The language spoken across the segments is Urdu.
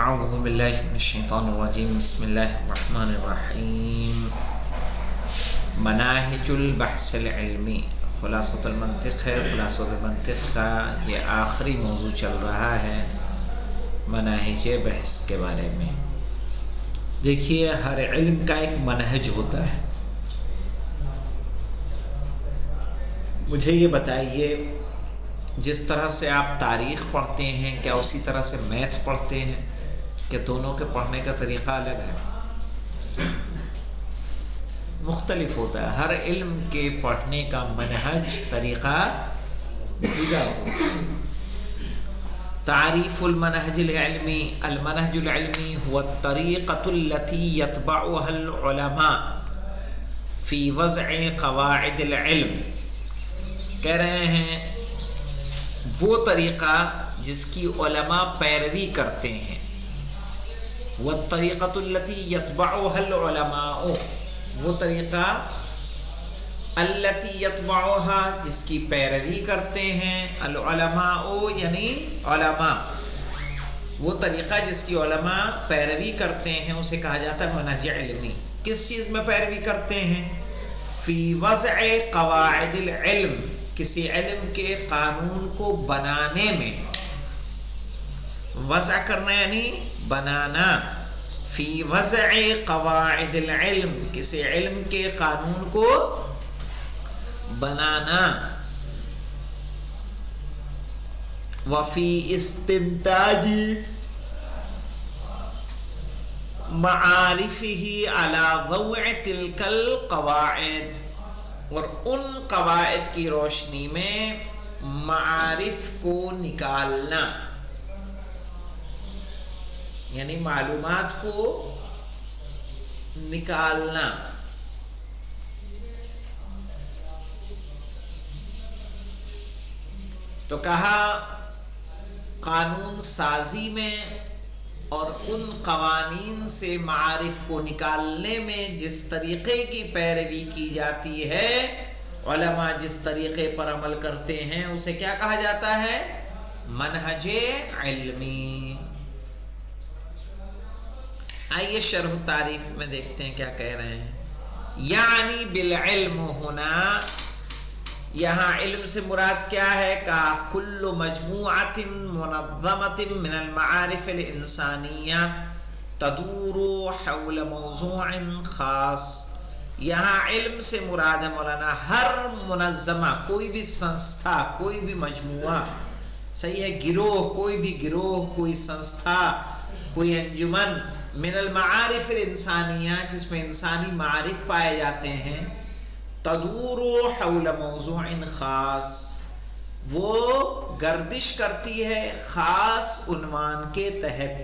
اعوذ باللہ من الشیطان الرجیم بسم اللہ الرحمن الرحیم مناہج البحث العلمی خلاصۃ المنطق ہے۔ خلاصۃ المنطق کا یہ آخری موضوع چل رہا ہے مناہج بحث کے بارے میں۔ دیکھیے، ہر علم کا ایک منہج ہوتا ہے۔ مجھے یہ بتائیے، جس طرح سے آپ تاریخ پڑھتے ہیں کیا اسی طرح سے میتھ پڑھتے ہیں کہ دونوں کے پڑھنے کا طریقہ الگ ہے؟ مختلف ہوتا ہے۔ ہر علم کے پڑھنے کا منہج، طریقہ جدا ہوتا ہے۔ تعریف المنہج العلمی: المنہج العلمی هو الطریقة التي يتبعها العلماء في وضع قواعد العلم۔ کہہ رہے ہیں وہ طریقہ جس کی علماء پیروی کرتے ہیں۔ وَالطَّرِيقَةُ الَّتِي يَتْبَعُهَا الْعُلَمَاءُ، وہ طریقہ الَّتِي يَتْبَعُهَا جس کی پیروی کرتے ہیں، العلماء یعنی علماء، وہ طریقہ جس کی علماء پیروی کرتے ہیں اسے کہا جاتا ہے منہج علمی۔ کس چیز میں پیروی کرتے ہیں؟ فی وضع قواعد العلم، کسی علم کے قانون کو بنانے میں۔ وضع کرنا یعنی بنانا۔ فی وضع قواعد العلم، کسی علم کے قانون کو بنانا۔ وفی استنتاج معارفہ علی ضوء تلک القواعد، اور ان قواعد کی روشنی میں معارف کو نکالنا، یعنی معلومات کو نکالنا۔ تو کہا قانون سازی میں اور ان قوانین سے معارف کو نکالنے میں جس طریقے کی پیروی کی جاتی ہے، علماء جس طریقے پر عمل کرتے ہیں اسے کیا کہا جاتا ہے؟ منہج علمی۔ آئیے شرح تعریف میں دیکھتے ہیں کیا کہہ رہے ہیں۔ یعنی بالعلم ہونا، یہاں علم سے مراد کیا ہے؟ کا کل مجموعۃ منظمۃ من المعارف الانسانیہ تدور حول موضوع خاص۔ یہاں علم سے مراد ہے مولانا ہر منظمہ، کوئی بھی سنستھا، کوئی بھی مجموعہ، صحیح ہے، گروہ، کوئی بھی گروہ، کوئی سنستھا، کوئی انجمن، من المعارف الانسانیہ جس میں انسانی معارف پائے جاتے ہیں، تدور حول موضوع خاص، وہ گردش کرتی ہے خاص عنوان کے تحت،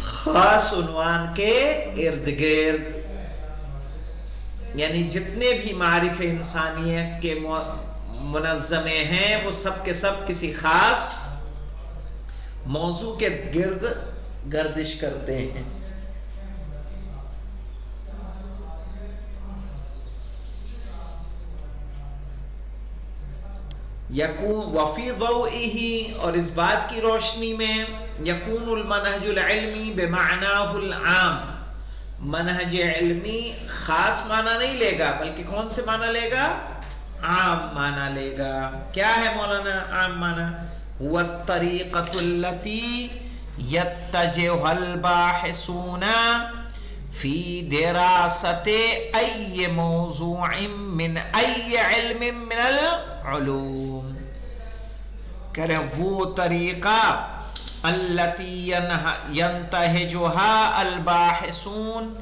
خاص عنوان کے ارد گرد۔ یعنی جتنے بھی معارف انسانیت کے منظمے ہیں وہ سب کے سب کسی خاص موضوع کے گرد گردش کرتے ہیں۔ یکون وفی ضوئہ، اور اس بات کی روشنی میں، یکون المنہج العلمی بمعناہ العام، منہج علمی خاص معنی نہیں لے گا بلکہ کون سے معنی لے گا؟ عام معنی لے گا۔ کیا ہے مولانا عام معنی؟ هو الطریقۃ التی یتجہ الباحثون فی دراست ای موضوع من ای علم من العلوم۔ کہہ رہے وہ طریقہ التی ینتہجھا الباحثون،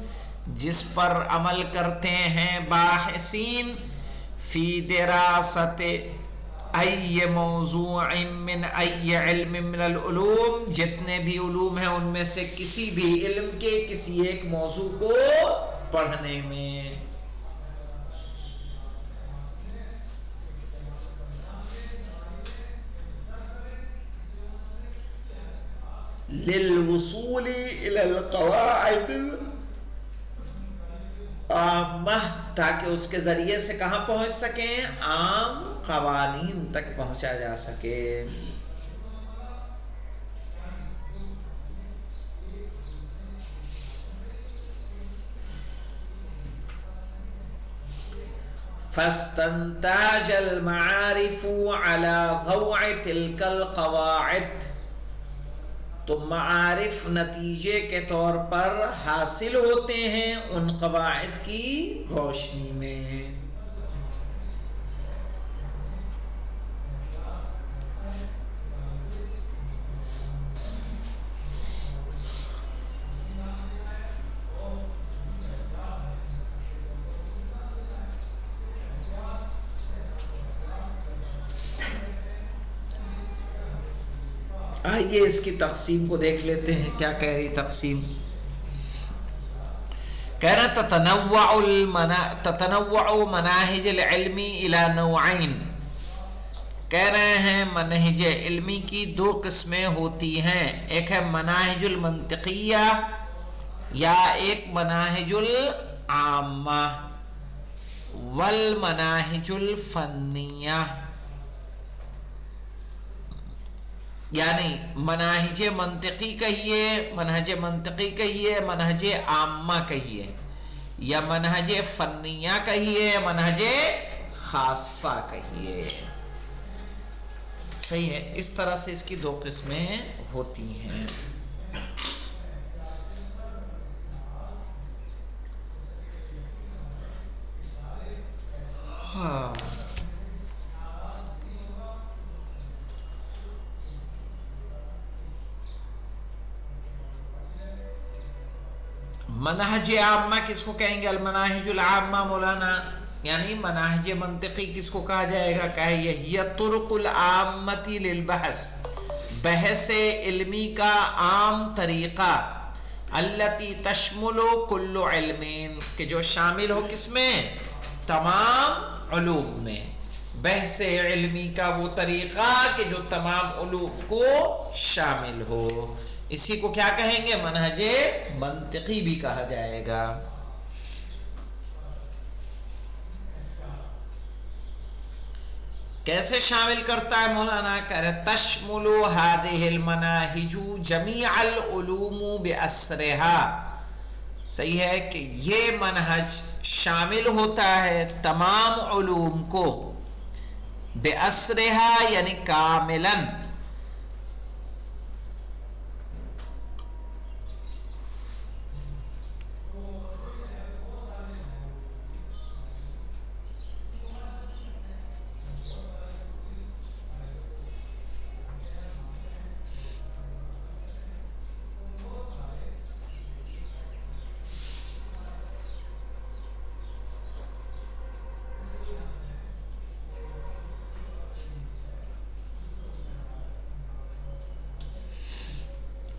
جس پر عمل کرتے ہیں باحثین، فی دراست ای موضوع من ای علم من العلوم، جتنے بھی علوم ہیں ان میں سے کسی بھی علم کے کسی ایک موضوع کو پڑھنے میں۔ للوصول الى القواعد عامہ، تاکہ اس کے ذریعے سے کہاں پہنچ سکیں؟ عام قوانین تک پہنچا جا سکے۔ فاستنتاج المعارف على ضوء تلك القواعد، تو معارف نتیجے کے طور پر حاصل ہوتے ہیں ان قواعد کی روشنی میں۔ آئیے اس کی تقسیم کو دیکھ لیتے ہیں، کیا کہہ رہی تقسیم؟ کہہ رہا تتنوع مناہج العلم الى نوعین، کہہ رہے ہیں منہج علمی کی دو قسمیں ہوتی ہیں، ایک ہے مناہج المنطقیہ یا ایک مناہج العامہ، والمناہج الفنیہ، یعنی مناہج منطقی کہیے، منہج منطقی کہیے، منہج عامہ کہیے، یا منہج فنیہ کہیے، منہج خاصہ کہیے، صحیح ہے؟ اس طرح سے اس کی دو قسمیں ہوتی ہیں۔ ہاں منہج عامہ کس کو کہیں گے؟ المناہج العامہ مولانا، یعنی منہج منطقی کس کو کہا جائے گا؟ کہیے یہ طرق العامۃ للبحث، بحث علمی کا عام طریقہ، التی تشمل کل علم، کہ جو شامل ہو کس میں؟ تمام علوم میں، بحث علمی کا وہ طریقہ کہ جو تمام علوم کو شامل ہو، اسی کو کیا کہیں گے؟ منہج منطقی بھی کہا جائے گا۔ کیسے شامل کرتا ہے مولانا؟ کہہ رہے تشمل هذه المناہج جمیع العلوم بأسرها، صحیح ہے کہ یہ منہج شامل ہوتا ہے تمام علوم کو، بأسرها یعنی کاملاً،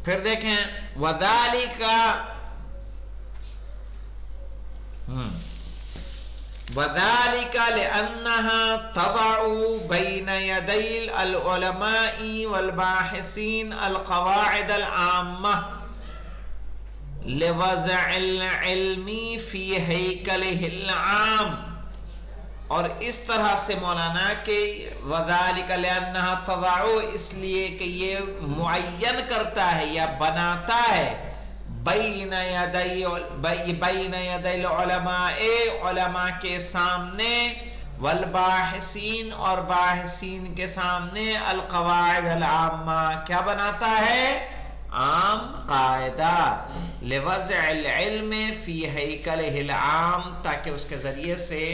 پھر دیکھیں وَذَلِكَ لِأَنَّهَا تَضَعُ بَيْنَ يَدَيْ الْعُلَمَاءِ وَالْبَاحِثِينَ الْقَوَاعِدَ الْعَامَّةِ لِوَضْعِ الْعِلْمِ فِي هَيْكَلِهِ الْعَامِ، اور اس طرح سے مولانا کہ وَذَلِكَ لِأَنَّهَا تَضَعُ، اس لیے کہ یہ معین کرتا ہے یا بناتا ہے بین یدی العلماء، علماء کے سامنے، والباحثین اور باحثین کے سامنے، القواعد العامہ، کیا بناتا ہے؟ عام قاعدہ، لوضع العلم فی ہیکلہ العام، تاکہ اس کے ذریعے سے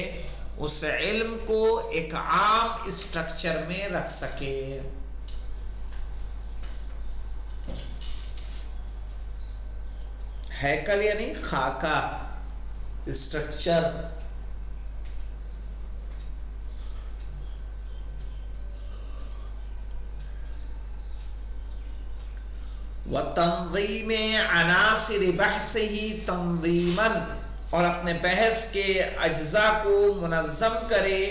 اس علم کو ایک عام اسٹرکچر میں رکھ سکے۔ ہیکل یعنی خاکہ، اسٹرکچر۔ وَتَنظِيمِ عَنَاصِرِ بَحْثِهِ تَنظِيمًا، اور اپنے بحث کے اجزاء کو منظم کرے،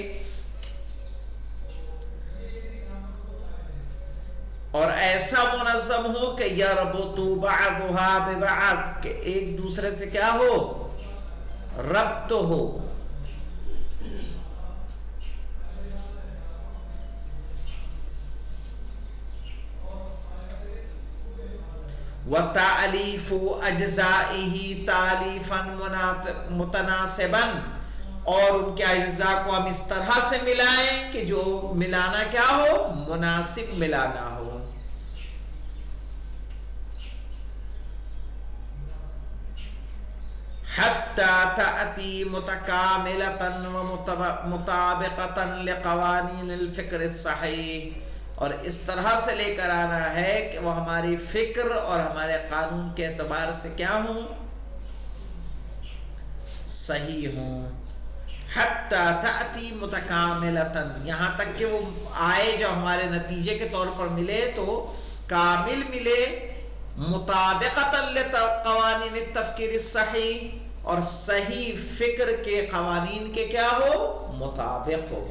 اور ایسا منظم ہو کہ یربط بعضها ببعض، کہ ایک دوسرے سے کیا ہو؟ ربط ہو۔ وَتَعْلِيفُ أَجْزَائِهِ تَعْلِيفًا مُتَنَاسِبًا، اور ان کے اجزاء کو ہم اس طرح سے ملائیں کہ جو ملانا کیا ہو، مناسب ملانا ہو. حتی تأتی متکاملتا و مطابقتا لقوانین الفکر الصحیح، اور اس طرح سے لے کر آنا ہے کہ وہ ہماری فکر اور ہمارے قانون کے اعتبار سے کیا ہوں، صحیح ہوں. حتی تأتی متکاملتا، یہاں تک کہ وہ آئے جو ہمارے نتیجے کے طور پر ملے تو کامل ملے، مطابقتا لقوانین التفکیر الصحیح، اور صحیح فکر کے قوانین کے کیا ہو، مطابق ہو.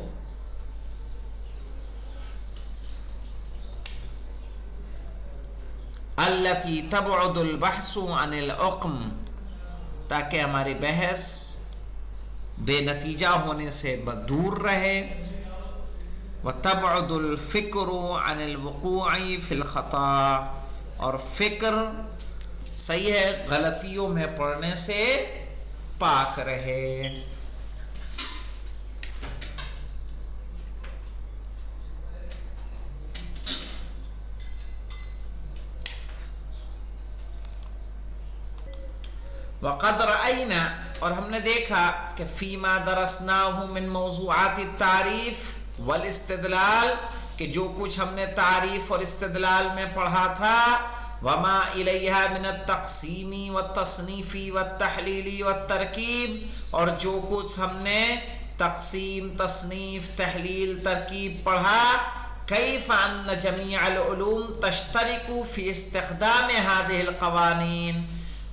التی تبعد البحث عن العقم، تاکہ ہماری بحث بے نتیجہ ہونے سے دور رہے. وتبعد الفکر عن الوقوع فی الخطا، اور فکر صحیح ہے غلطیوں میں پڑنے سے پاک رہے. وقد رأینا، اور ہم نے دیکھا کہ فیما درسناہ من موضوعات التعریف والاستدلال، کہ جو کچھ ہم نے تعریف اور استدلال میں پڑھا تھا، وما الیہا من التقسیم والتصنیف والتحلیل والترکیب، اور جو کچھ ہم نے تقسیم، تصنیف، تحلیل، ترکیب پڑھا. کیف ان جمیع العلوم تشترک فی استخدام هذه القوانین،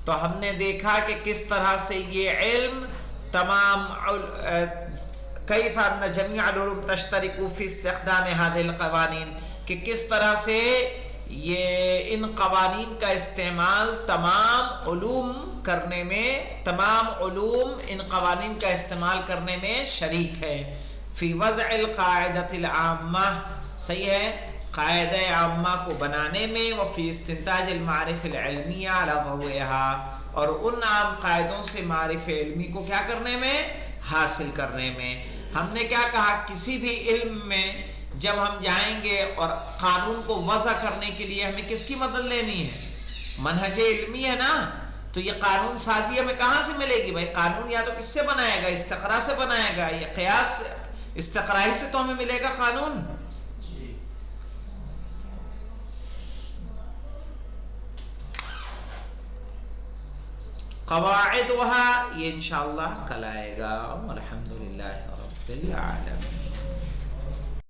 تو ہم نے دیکھا کہ کس طرح سے یہ علم تمام کیف ان جمیع العلوم تشترک فی استخدام هذه القوانین، کہ کس طرح سے یہ ان قوانین کا استعمال تمام علوم کرنے میں، تمام علوم ان قوانین کا استعمال کرنے میں شریک ہے. فی وضع القاعدۃ العامہ، صحیح ہے، قاعدہ عامہ کو بنانے میں، وفی استنتاج المعارف العلمیہ علی ضوئها، اور ان عام قاعدوں سے معارف علمی کو کیا کرنے میں، حاصل کرنے میں. ہم نے کیا کہا، کسی بھی علم میں جب ہم جائیں گے اور قانون کو وضع کرنے کے لیے ہمیں کس کی مدد لینی ہے، منہج علمی ہے نا. تو یہ قانون سازی ہمیں کہاں سے ملے گی بھائی؟ قانون یا تو کس سے بنائے گا، استقراء سے بنائے گا، یا قیاس استقرائی سے تو ہمیں ملے گا قانون. قواعدها یہ انشاءاللہ کل آئے گا. والحمدللہ رب العالمین.